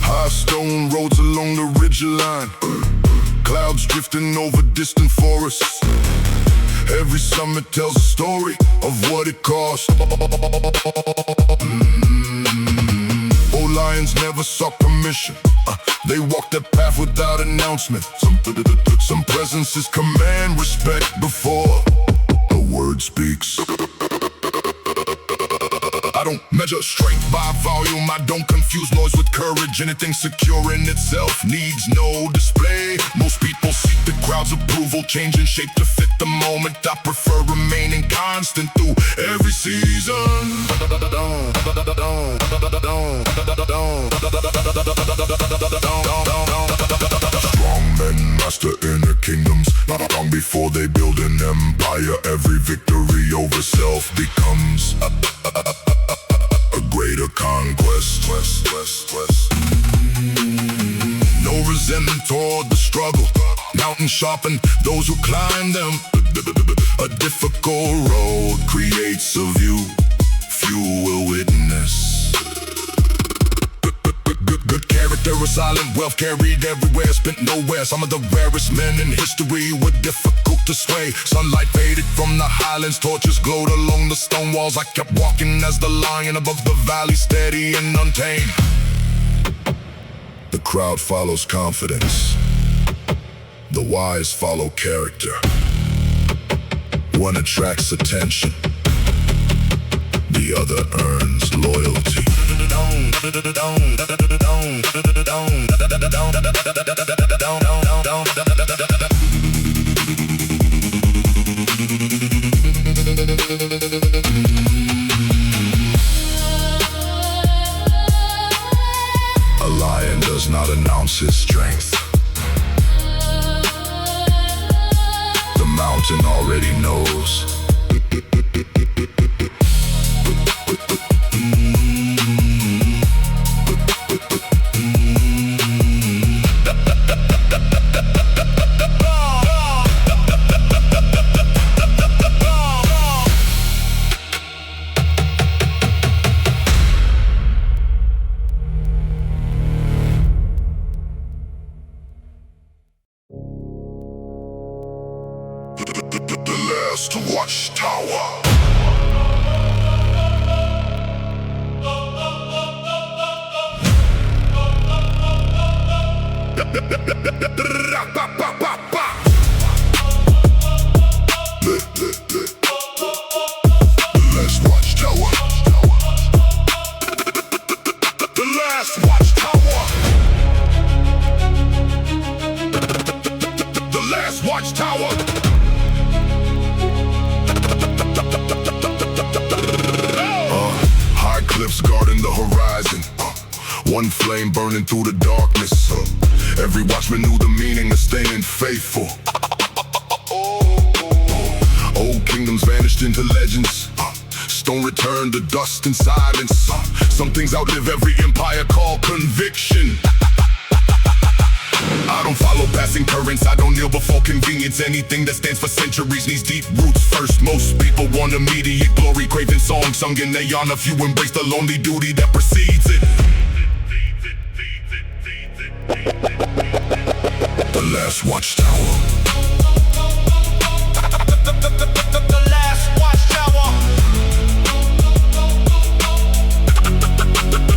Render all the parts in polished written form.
High stone roads along the ridgeline, clouds drifting over distant forests. Every summit tells a story of what it cost. Old lions never sought permission. They walk that path without announcement. Some presences command respect before a word speaks. I don't measure strength by volume, I don't confuse noise with courage. Anything secure in itself needs no display. Most people seek the crowd's approval, changing shape to fit the moment. I prefer remaining constant through every season. Strong men master inner kingdoms, not long before they build an empire. Every victory over self becomes a greater conquest. No resentment toward the struggle. Mountains sharpen those who climb them. A difficult road creates a view few will witness. Good character, a silent wealth carried everywhere, spent nowhere. Some of the rarest men in history were difficult to sway. Sunlight faded from the highlands, torches glowed along the stone walls. I kept walking as the lion above the valley, steady and untamed. The crowd follows confidence, the wise follow character. One attracts attention, the other earns loyalty. A lion does not announce his strength. The mountain already knows. The Last Watchtower. Watchtower. High cliffs guarding the horizon. One flame burning through the darkness. Every watchman knew the meaning of staying faithful. Old kingdoms vanished into legends. Stone returned to dust and silence. Some things outlive every empire called conviction. I don't follow passing currents, I don't kneel before convenience. Anything that stands for centuries needs deep roots first. Most people want immediate glory, craving songs sung in their honor. Few embrace the lonely duty that precedes it. The Last Watchtower. The Last Watchtower.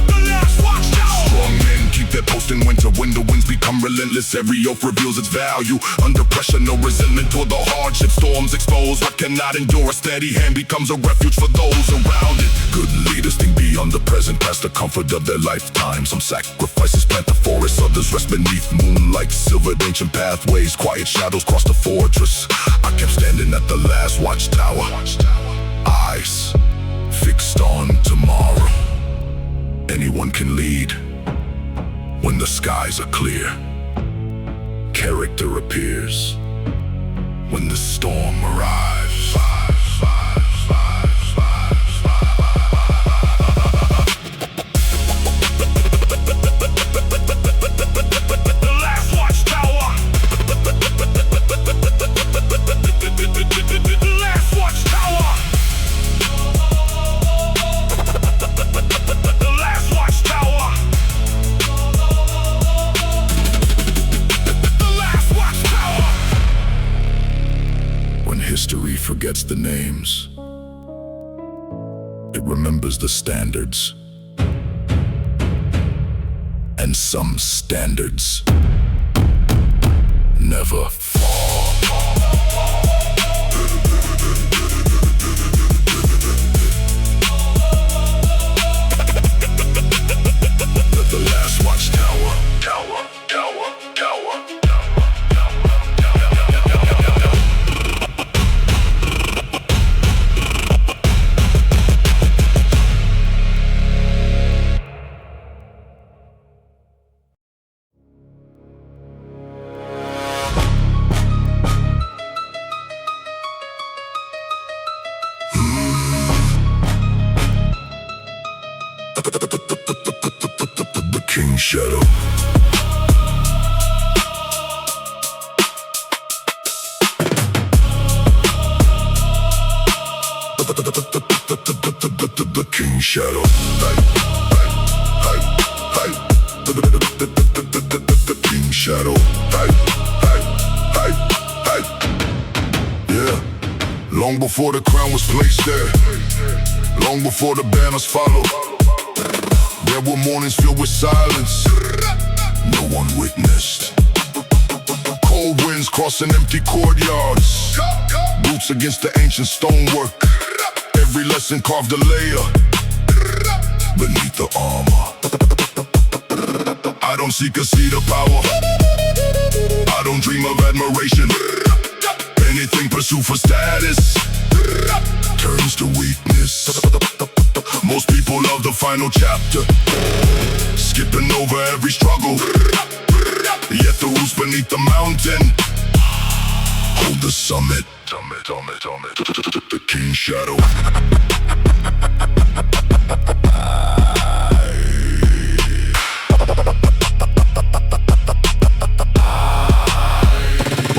The Last Watchtower. Strong men keep their post in winter when the winds become relentless. Every oath reveals its value. Under pressure, no resentment toward the hardship. Storms expose what cannot endure. A steady hand becomes a refuge for those around it. Good leaders think beyond the present, past the comfort of their lifetime. Some sacrifices plant the forest, others rest beneath moonlight. Silvered ancient pathways, quiet shadows cross the fortress. I kept standing at the Last Watchtower, eyes fixed on tomorrow. Anyone can lead when the skies are clear. Character appears when the storm arrives. The Last Watchtower. The Last Watchtower. The Last Watchtower. The Last Watchtower. When history forgets the names, it remembers the standards. And some standards never fall. The Last Watchtower. Tower. The King's Shadow. The King's Shadow. The King's Shadow. Yeah. Long before the crown was placed there, long before the banners followed, there were mornings filled with silence no one witnessed. Cold winds crossing empty courtyards, boots against the ancient stonework. Every lesson carved a layer beneath the armor. I don't seek a seat of power, I don't dream of admiration. Anything pursued for status turns to weakness. Most people love the final chapter, skipping over every struggle. Yet the roots beneath the mountain hold the summit. The King's Shadow.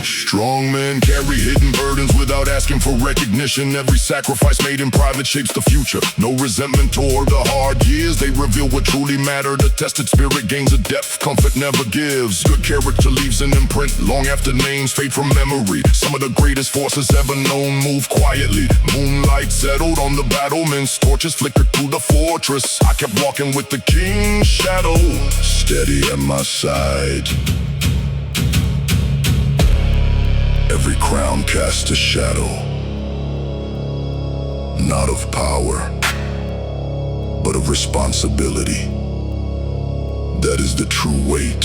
Strong men carry hidden burdens without asking for recognition. Every sacrifice made in private shapes the future. No resentment toward the hard years, they reveal what truly mattered. A tested spirit gains a depth comfort never gives. Good character leaves an imprint long after names fade from memory. Some of the greatest forces ever known move quietly. Moonlight settled on the battlements, torches flickered through the fortress. I kept walking with the King's Shadow steady at my side. Every crown casts a shadow, not of power, but of responsibility. That is the true weight.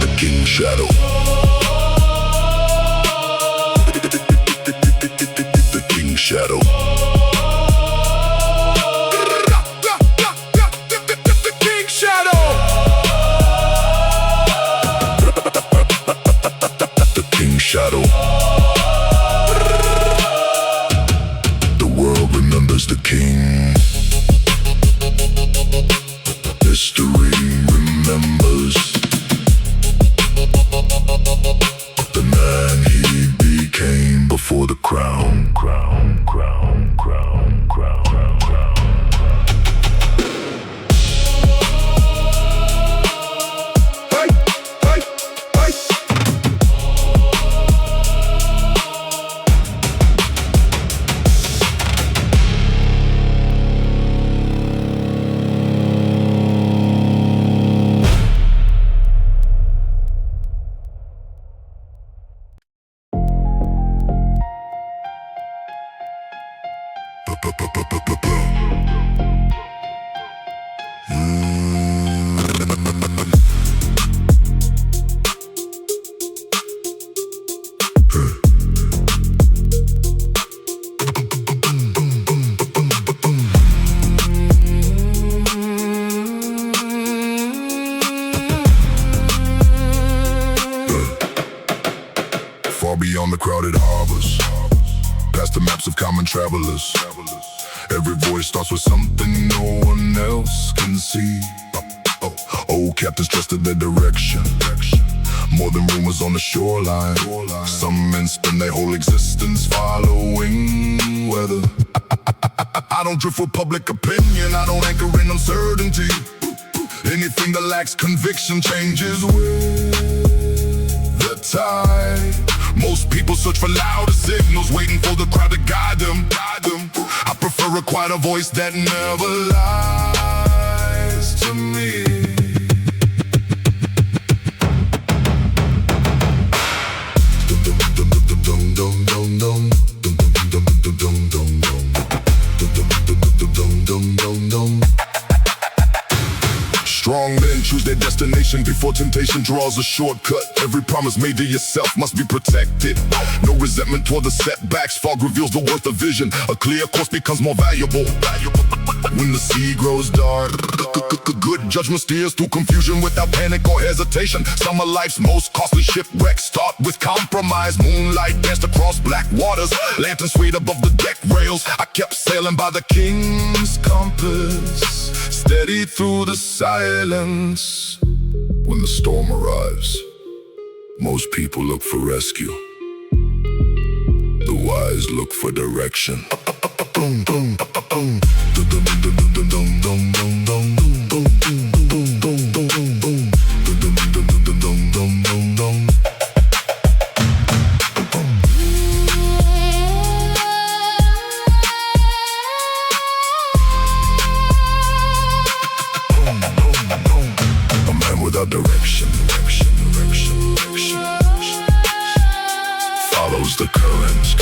The King's Shadow. The King's Shadow. The King's Shadow. Shadow. The world remembers the king. History remembers the man he became before the crown. the maps of common travelers. Every voice starts with something no one else can see. Old captains trusted their direction, more than rumors on the shoreline. Some men spend their whole existence following weather. I don't drift with public opinion, I don't anchor in uncertainty. Anything that lacks conviction changes with the tide. Most people search for louder signals, waiting for the crowd to guide them. I prefer a quieter voice that never lies to me. Strong men choose their destination before temptation draws a shortcut. Every promise made to yourself must be protected. No resentment toward the setbacks. Fog reveals the worth of vision. A clear course becomes more valuable when the sea grows dark. Good judgment steers through confusion without panic or hesitation. Some of life's most costly shipwrecks start with compromise. Moonlight danced across black waters, lanterns swayed above the deck rails. I kept sailing by the king's compass, steady through the silence. When the storm arrives, most people look for rescue. The wise look for direction. Direction follows the currents.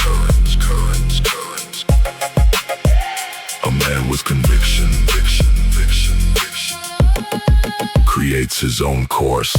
A man with conviction creates his own course.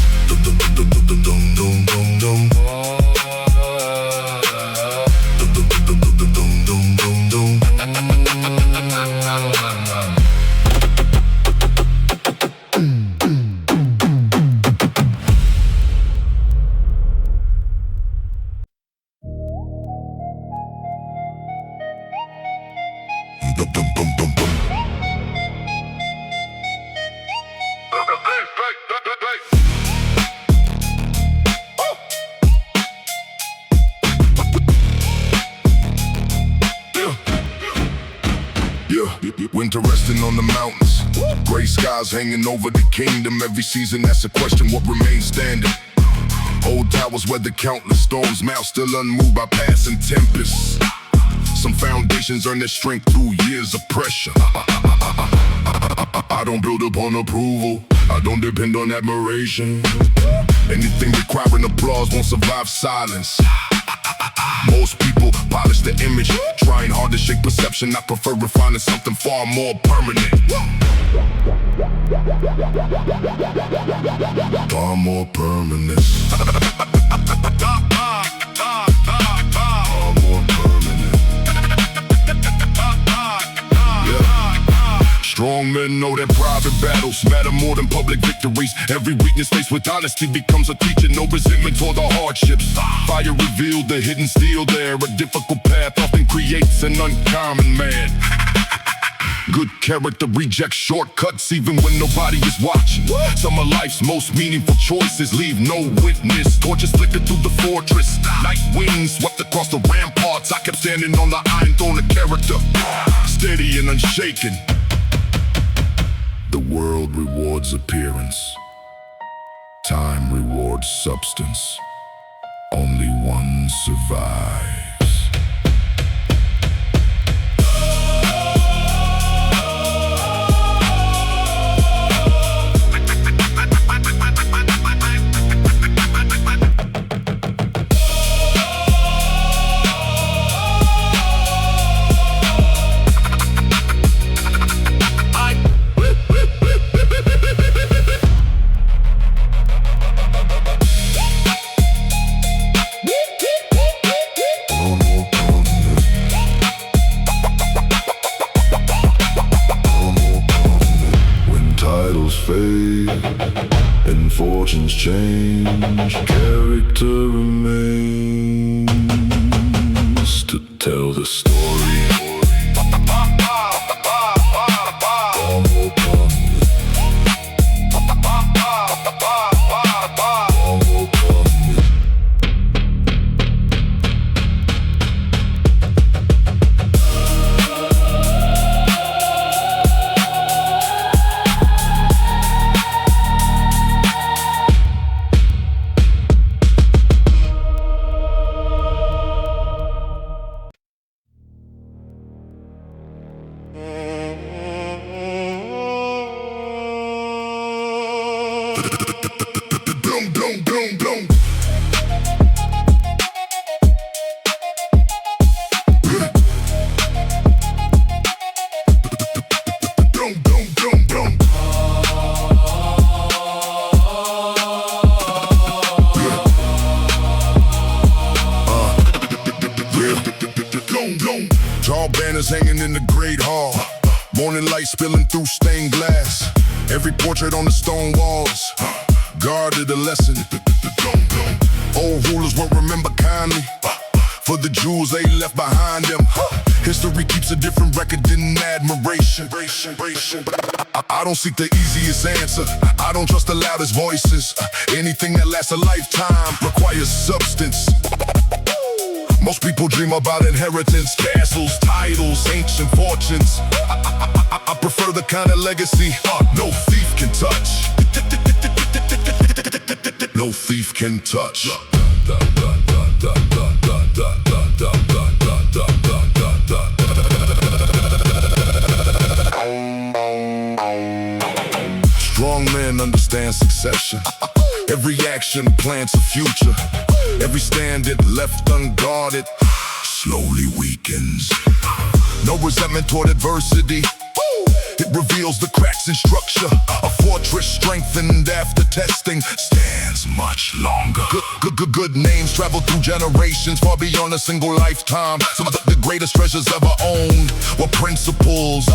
Winter resting on the mountains, gray skies hanging over the kingdom. Every season asks a question, what remains standing? Old towers weather countless storms, mouths still unmoved by passing tempests. Some foundations earn their strength through years of pressure. I don't build upon approval, I don't depend on admiration. Anything requiring applause won't survive silence. Most people polish the image, trying hard to shake perception. I prefer refining something far more permanent. Far more permanent. Strong men know that private battles matter more than public victories. Every weakness faced with honesty becomes a teacher. No resentment toward the hardships. Fire revealed the hidden steel there. A difficult path often creates an uncommon man. Good character rejects shortcuts even when nobody is watching. Some of life's most meaningful choices leave no witness. Torches flickered through the fortress. Night winds swept across the ramparts. I kept standing on the iron throne of character, steady and unshaken. The world rewards appearance, time rewards substance. Only one survives. Fade and fortunes change, character remains. to tell the story. Boom, boom, boom, boom. Boom, boom, boom, boom. Boom, boom. Tall banners hanging in the great hall. Morning light spilling through stained glass. Every portrait on the stone walls guarded a lesson. Old rulers won't remember kindly for the jewels they left behind them. History keeps a different record than admiration. I don't seek the easiest answer. I don't trust the loudest voices. Anything that lasts a lifetime requires substance. Most people dream about inheritance, castles, titles, ancient fortunes. I prefer the kind of legacy no thief can touch. No thief can touch. Strong men understand succession. Every action plants a future. Every stand it left unguarded slowly weakens. No resentment toward adversity. It reveals the cracks in structure. A fortress strengthened after testing stands much longer. Good names travel through generations, far beyond a single lifetime. Some of the greatest treasures ever owned were principles.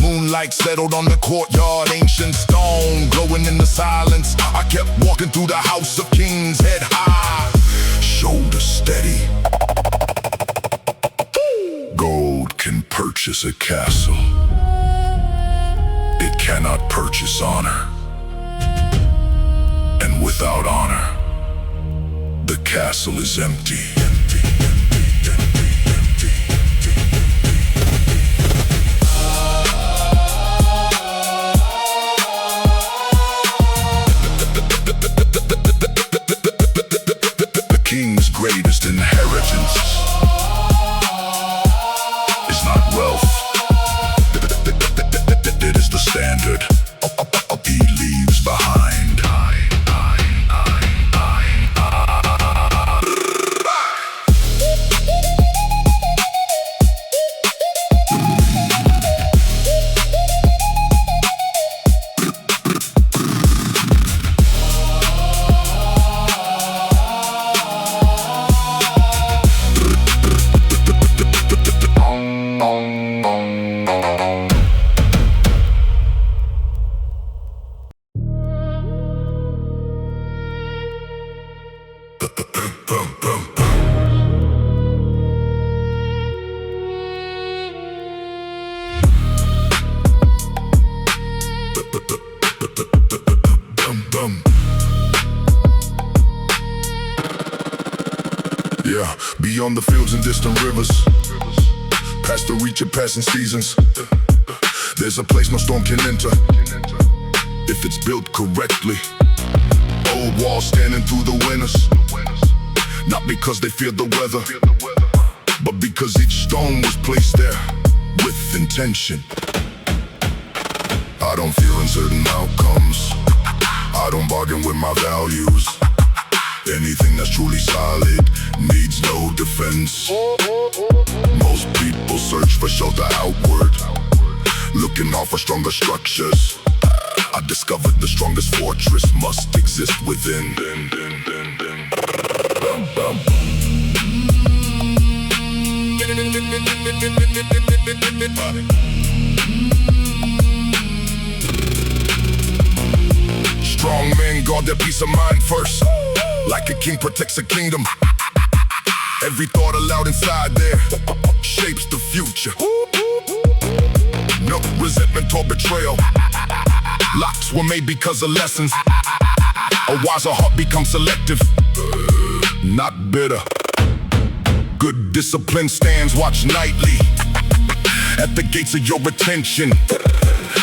Moonlight settled on the courtyard, ancient stone glowing in the silence. I kept walking through the house of kings, head high, shoulder steady. Gold can purchase a castle. It cannot purchase honor. And without honor, the castle is empty. The king's greatest inheritance is not wealth. It is the standard he leaves behind. Yeah, beyond the fields and distant rivers, past the reach of passing seasons, there's a place no storm can enter if it's built correctly. Old walls standing through the winters, not because they feared the weather, but because each stone was placed there with intention. I don't fear uncertain outcomes. I don't bargain with my values. Anything that's truly solid needs no defense. Most people search for shelter outward, looking out for stronger structures. I discovered the strongest fortress must exist within. Strong men guard their peace of mind first, like a king protects a kingdom. Every thought allowed inside there shapes the future. No resentment or betrayal. Locks were made because of lessons. A wiser heart becomes selective, not bitter. Good discipline stands watch nightly at the gates of your attention.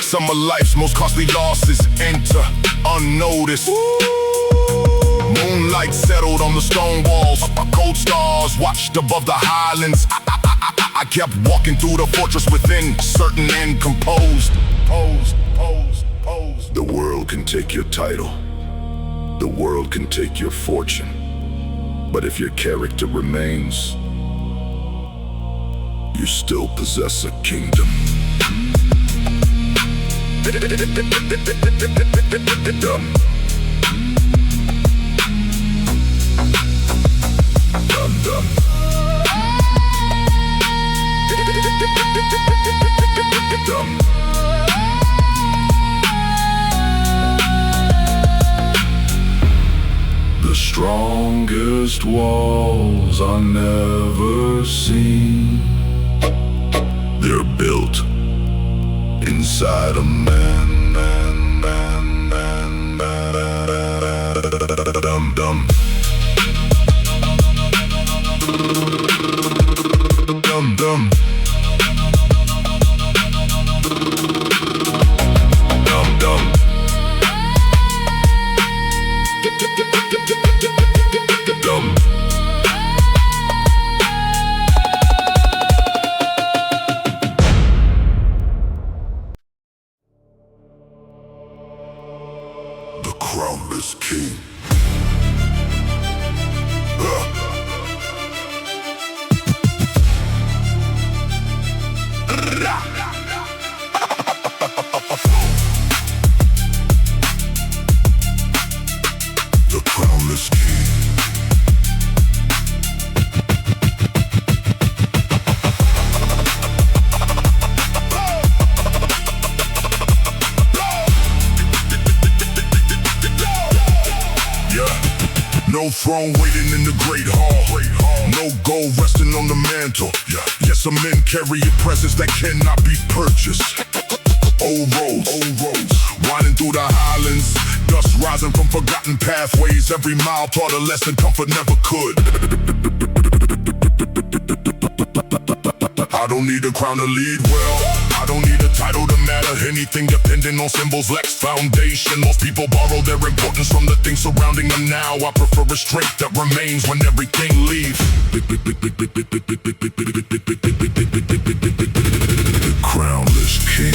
Some of life's most costly losses enter unnoticed. Moonlight settled on the stone walls. Cold stars watched above the highlands. I kept walking through the fortress within, certain and composed. The world can take your title. The world can take your fortune. But if your character remains, you still possess a kingdom. The strongest walls are never seen. They're built inside a man. Dum. The Crownless King. The Crownless King. No throne waiting in the great hall. No gold resting on the mantle. Yes, some men carry a presence that cannot be purchased. Old roads, winding through the highlands. Dust rising from forgotten pathways. Every mile taught a lesson comfort never could. I don't need a crown to lead well. I don't need a title to matter. Anything depending on symbols lacks foundation. Most people borrow their importance from the things surrounding them now. I prefer a strength that remains when everything leaves. The Crownless King.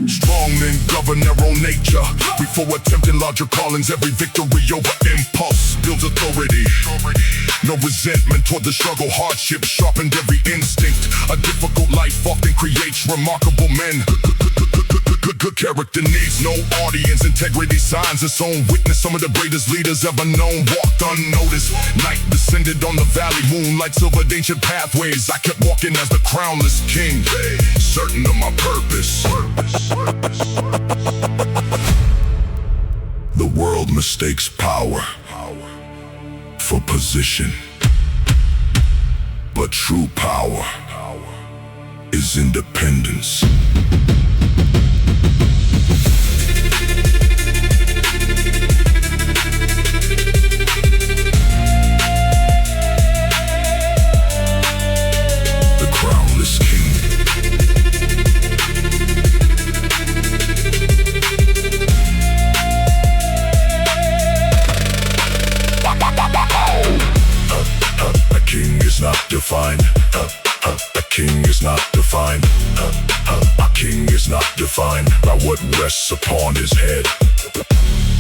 Strong men govern their own nature. Before attempting larger callings, every victory over impulse builds authority. No resentment toward the struggle, hardship sharpened every instinct. A difficult life often creates remarkable men. Good character needs no audience. Integrity signs its own witness. Some of the greatest leaders ever known walked unnoticed. Night descended on the valley, moonlight silvered ancient pathways. I kept walking as the Crownless King, certain of my purpose. The world mistakes power for position, but true power is independence. The Crownless King. A king is not defined. A king is not defined. A king is not defined by what rests upon his head,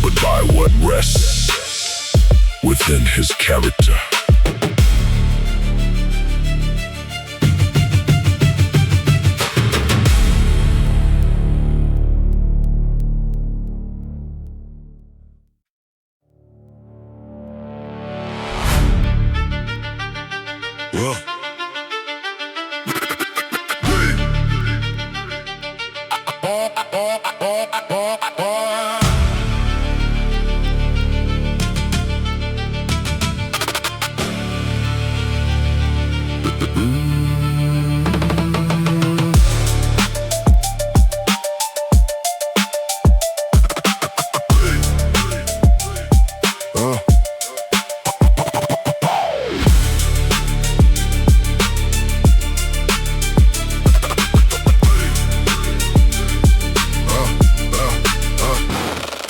but by what rests within his character. Well.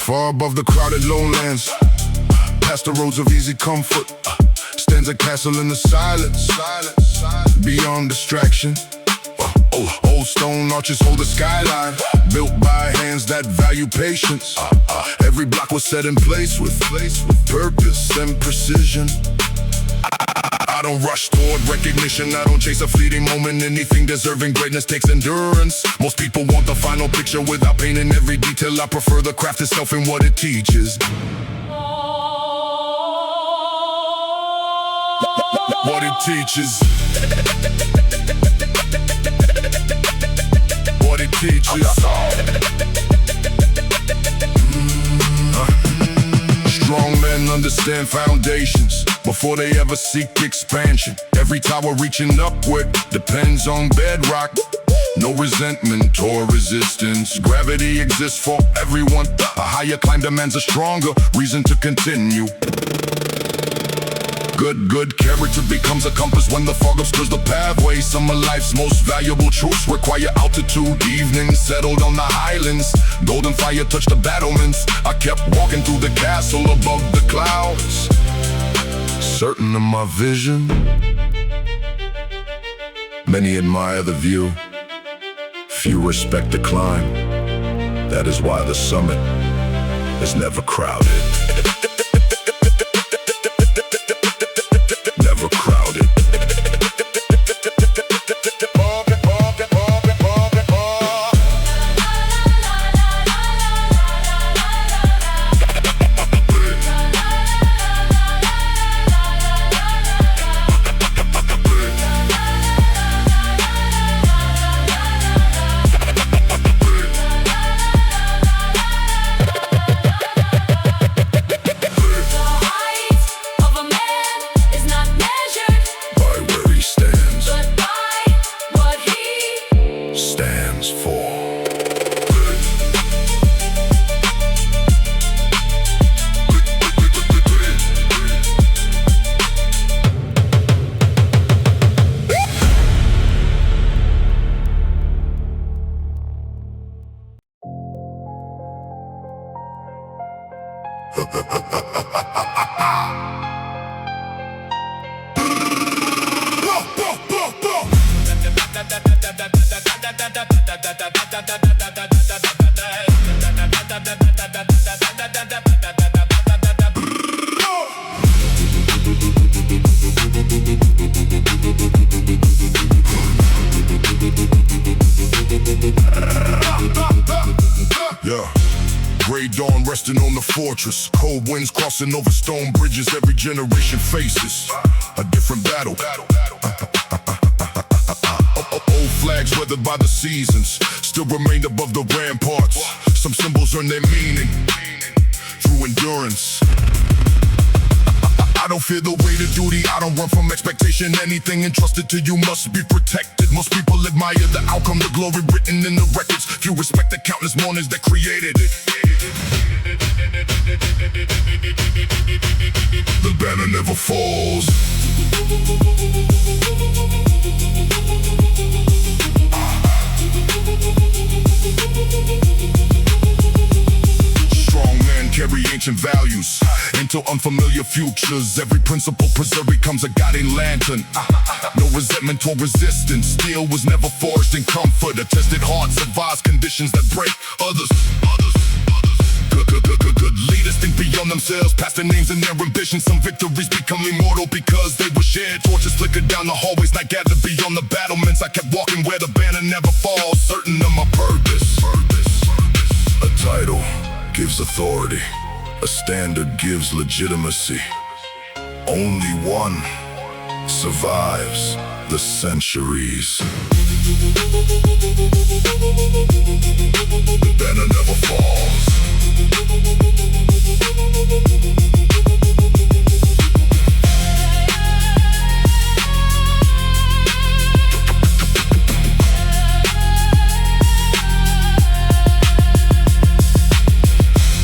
Far above the crowded lowlands, past the roads of easy comfort, stands a castle in the silence, beyond distraction. Old stone arches hold the skyline, built by hands that value patience. Every block was set in place with purpose and precision. I don't rush toward recognition, I don't chase a fleeting moment. Anything deserving greatness takes endurance. Most people want the final picture without pain in every detail. I prefer the craft itself and what it teaches. What it teaches. What it teaches. Strong men understand foundations before they ever seek expansion. Every tower reaching upward depends on bedrock. No resentment or resistance. Gravity exists for everyone. A higher climb demands a stronger reason to continue. Good character becomes a compass when the fog obscures the pathway. Some of life's most valuable truths require altitude. Evenings settled on the highlands, golden fire touched the battlements. I kept walking through the castle above the clouds, certain of my vision. Many admire the view, few respect the climb. That is why the summit is never crowded. Gray dawn resting on the fortress. Cold winds crossing over stone bridges. Every generation faces a different battle. Old flags weathered by the seasons still remain above the ramparts. Some symbols earn their meaning through endurance. I don't fear the weight of duty, I don't run from expectation. Anything entrusted to you must be protected. Most people admire the outcome, the glory written in the records. Few respect the countless mornings that created it. The banner never falls. Strong men carry ancient values into unfamiliar futures. Every principle preserved becomes a guiding lantern. No resentment or resistance. Steel was never forged in comfort. A tested heart survives conditions that break others. Good leaders think beyond themselves, past their names and their ambitions. Some victories become immortal because they were shared. Torches flickered down the hallways, night gathered beyond the battlements. I kept walking where the banner never falls, certain of my purpose. A title gives authority, a standard gives legitimacy. Only one survives the centuries. The banner never falls.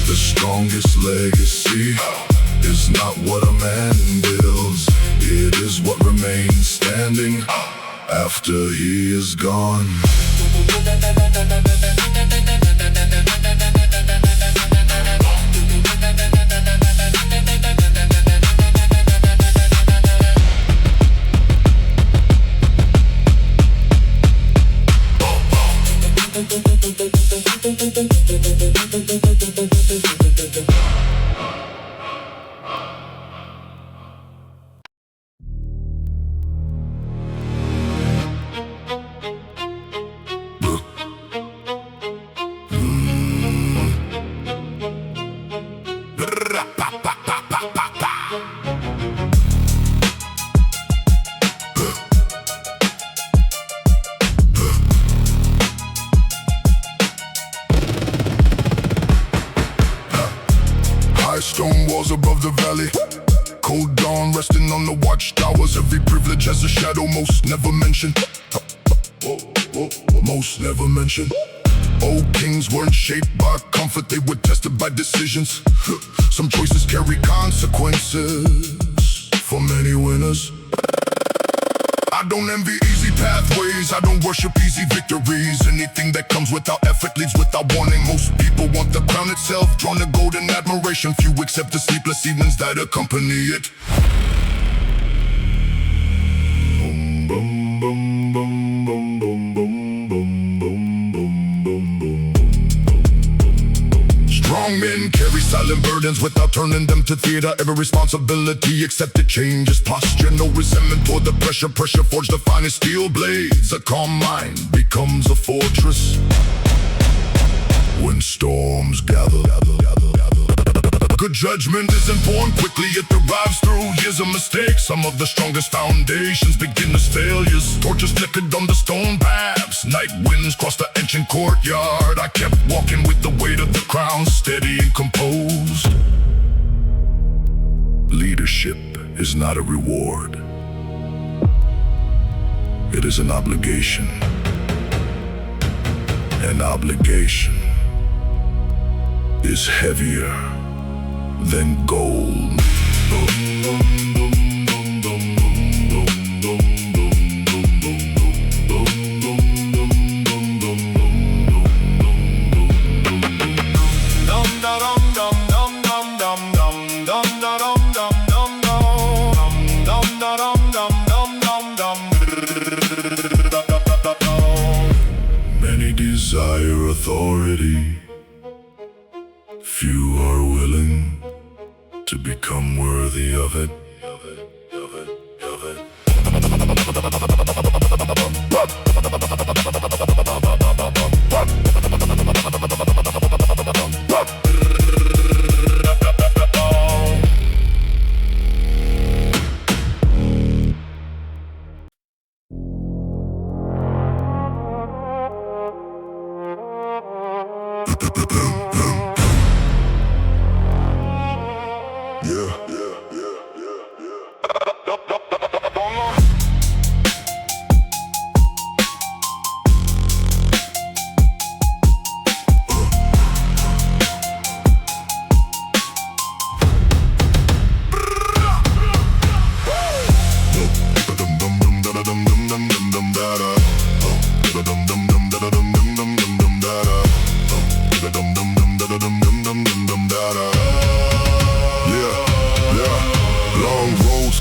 The strongest legacy is not what a man builds, it is what remains standing after he is gone. High stone walls above the valley, cold dawn resting on the watchtowers. Every privilege has a shadow most never mentioned. Most never mentioned. Old kings weren't shaped by comfort, they were tested by decisions. Some choices carry consequences for many winners. I don't envy easy pathways, I don't worship easy victories. Anything that comes without effort leaves without warning. Most people want the crown itself, drawn to golden admiration. Few accept the sleepless evenings that accompany it. Boom, boom, boom, boom, boom, boom, boom, boom, boom, boom, boom. Strong men carry silent burdens without turning them to theater. Every responsibility accepted changes posture. No resentment toward the pressure. Pressure forged the finest steel blades. A calm mind becomes a fortress when storms gather. Good judgment isn't born quickly, it derives through years of mistakes. Some of the strongest foundations begin as failures. Torches flickered on the stone paths. Night winds crossed the ancient courtyard. I kept walking with the weight of the crown, steady and composed. Leadership is not a reward. It is an obligation. An obligation is heavier than gold. Many desire authority, few are willing to become worthy of it.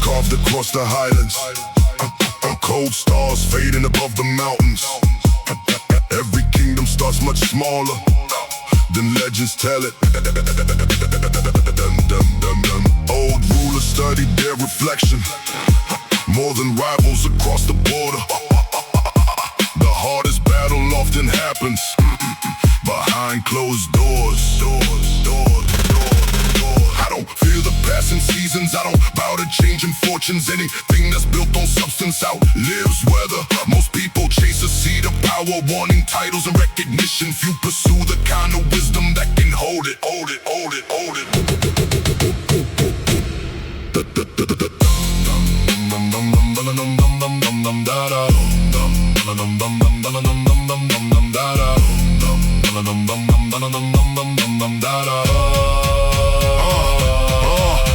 Carved across the highlands, cold stars fading above the mountains. Every kingdom starts much smaller than legends tell it. Old rulers studied their reflection more than rivals across the border. The hardest battle often happens behind closed doors. I don't fear the passing seasons, I don't bow to changing fortunes. Anything that's built on substance outlives weather. Most people chase a seat of power, wanting titles and recognition. Few pursue the kind of wisdom that can hold it.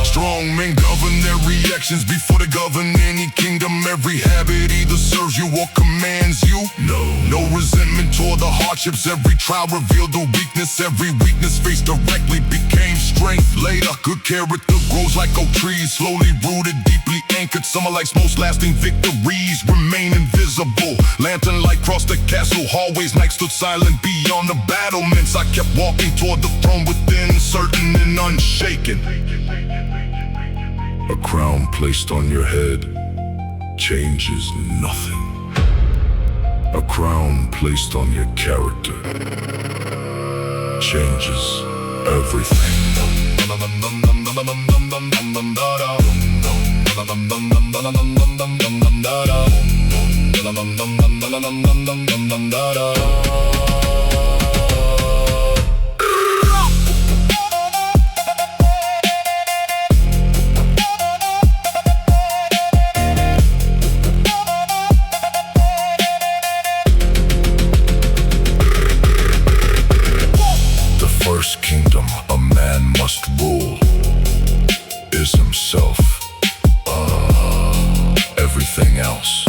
Strong men govern their reactions before they govern any kingdom. Every habit either serves you or commands you. No resentment toward the hardships. Every trial revealed a weakness. Every weakness faced directly became strong. strength later. Good character grows like oak trees, slowly rooted, deeply anchored. Summer life's most lasting victories remain invisible. Lantern light crossed the castle hallways. Night stood silent beyond the battlements. I kept walking toward the throne within, certain and unshaken. A crown placed on your head changes nothing. A crown placed on your character changes everything. Kingdom a man must rule is himself. Everything else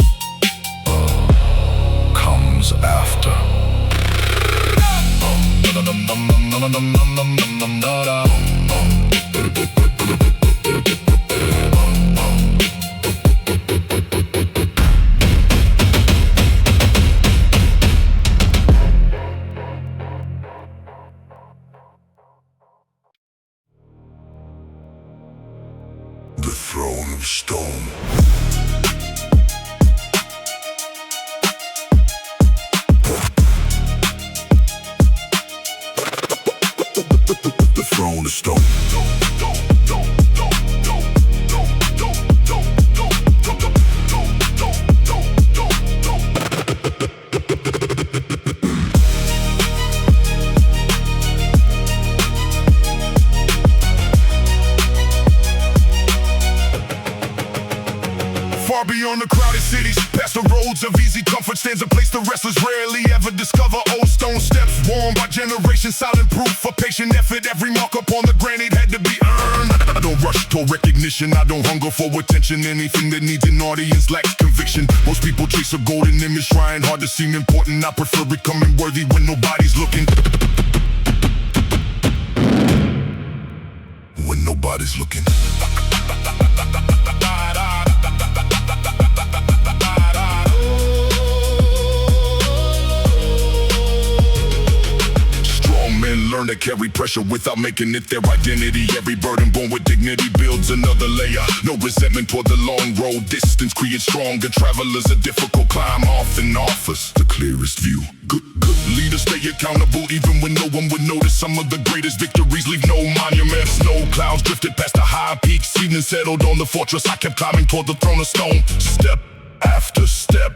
comes after. The throne of stone. The throne of stone. Far beyond the crowded cities, past the roads of easy comfort, stands a place the wrestlers rarely ever discover. Old stone steps worn by generations, silent proof for patient effort. Every mark upon the granite had to be earned. I don't rush to recognition, I don't hunger for attention. Anything that needs an audience lacks conviction. Most people chase a golden image, trying hard to seem important. I prefer becoming worthy when nobody's looking. When nobody's looking. Learn to carry pressure without making it their identity. Every burden born with dignity builds another layer. No resentment toward the long road. Distance creates stronger travelers. A difficult climb often offers the clearest view. Good leaders stay accountable even when no one would notice. Some of the greatest victories leave no monuments. No clouds drifted past the high peaks. Evening settled on the fortress. I kept climbing toward the throne of stone. Step after step.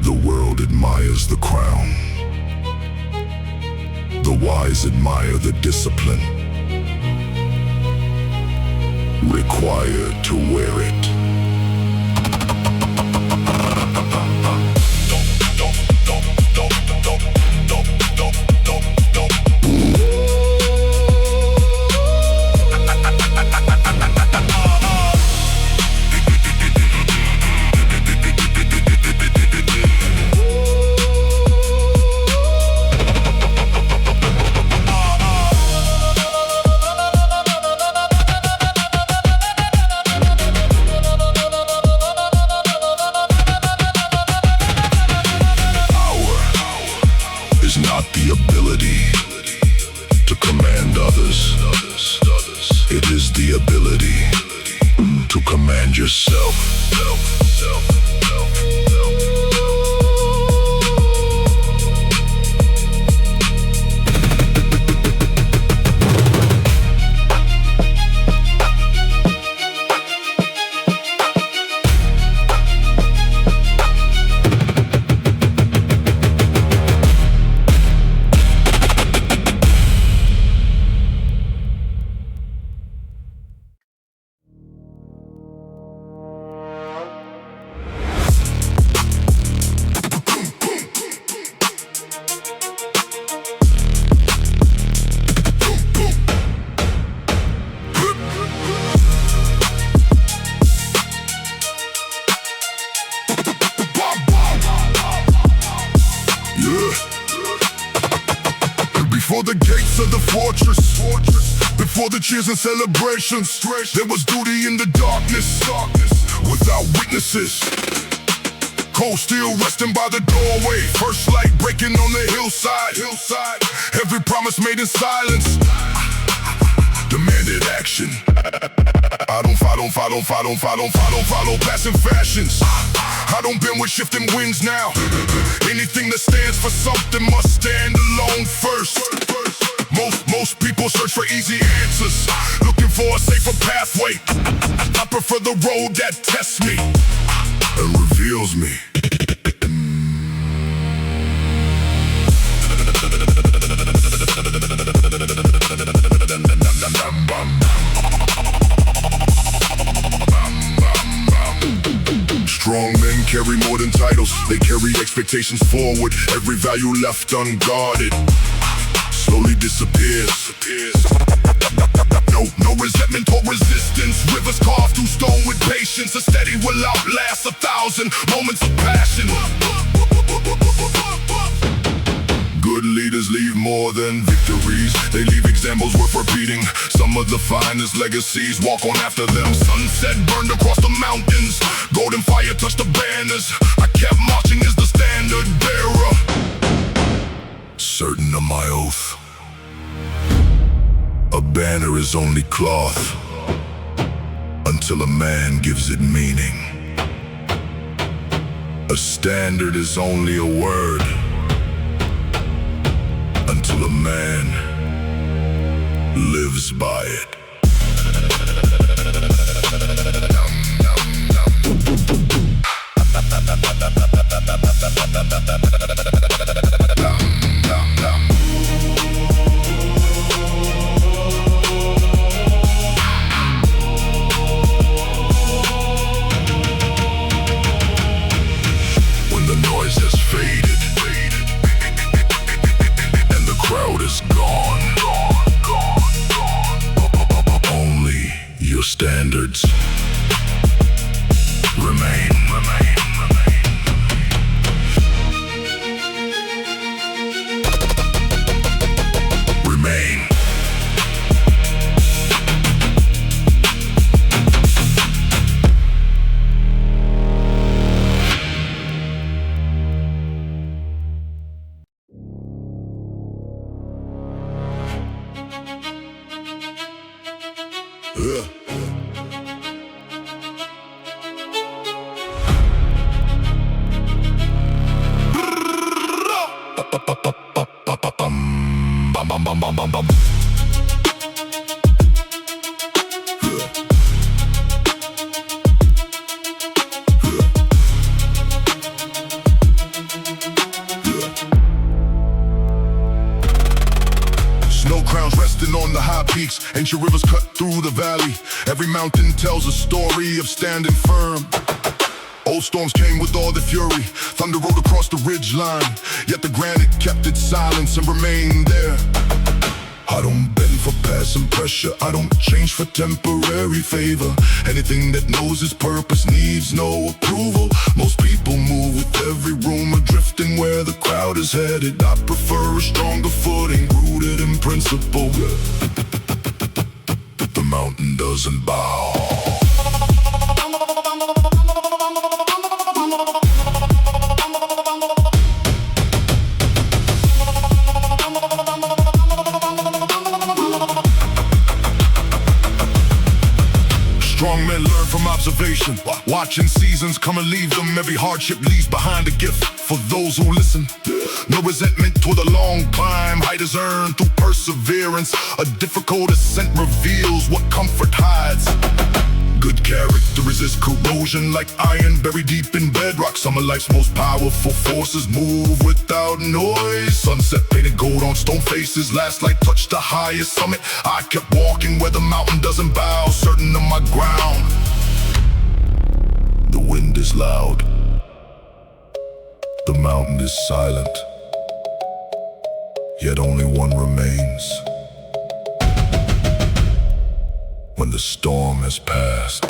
The world admires the crown. The wise admire the discipline required to wear it. Not the ability to command others. It is the ability to command yourself. fortress. Before the cheers and celebrations, there was duty in the darkness, without witnesses. Cold steel resting by the doorway, first light breaking on the hillside. Every promise made in silence demanded action. I don't follow passing fashions. I don't bend with shifting winds now. Anything that stands for something must stand alone first. Most people search for easy answers, looking for a safer pathway. I prefer the road that tests me and reveals me. Strong men carry more than titles, they carry expectations forward. Every value left unguarded slowly disappears. No resentment or resistance. Rivers carved through stone with patience. A steady will outlast 1,000 moments of passion. Good leaders leave more than victories. They leave examples worth repeating. Some of the finest legacies walk on after them. Sunset burned across the mountains. Golden fire touched the banners. I kept marching as the standard bearer, certain of my oath. A banner is only cloth until a man gives it meaning. A standard is only a word until a man lives by it. When the noise has faded and the crowd is gone, only your standards remain. Snow crowns resting on the high peaks, ancient rivers cut through the valley. Every mountain tells a story of standing firm. Old storms came with all their fury, thunder rolled across the ridge line, yet the granite kept its silence and remained there. I don't bend for passing pressure, I don't change for temporary favor. Anything that knows its purpose needs no approval. Most people move with every rumor, drifting where the crowd is headed. I prefer a stronger footing, rooted in principle. The mountain doesn't bow. Strong men learn from observation, watching seasons come and leave them. Every hardship leaves behind a gift for those who listen. No resentment toward the long climb, height is earned through perseverance. A difficult ascent reveals what comfort hides. Good character resists corrosion like iron buried deep in bedrock. Some of life's most powerful forces move without noise. Sunset painted gold on stone faces, last light touched the highest summit. I kept walking where the mountain doesn't bow, certain of my ground. The wind is loud, the mountain is silent, yet only one remains. When the storm has passed,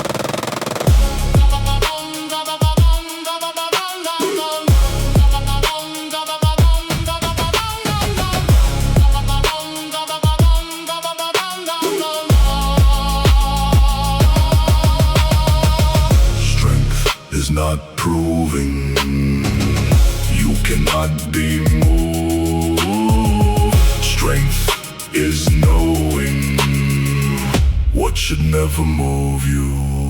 not proving. You cannot be moved. Strength is knowing what should never move you.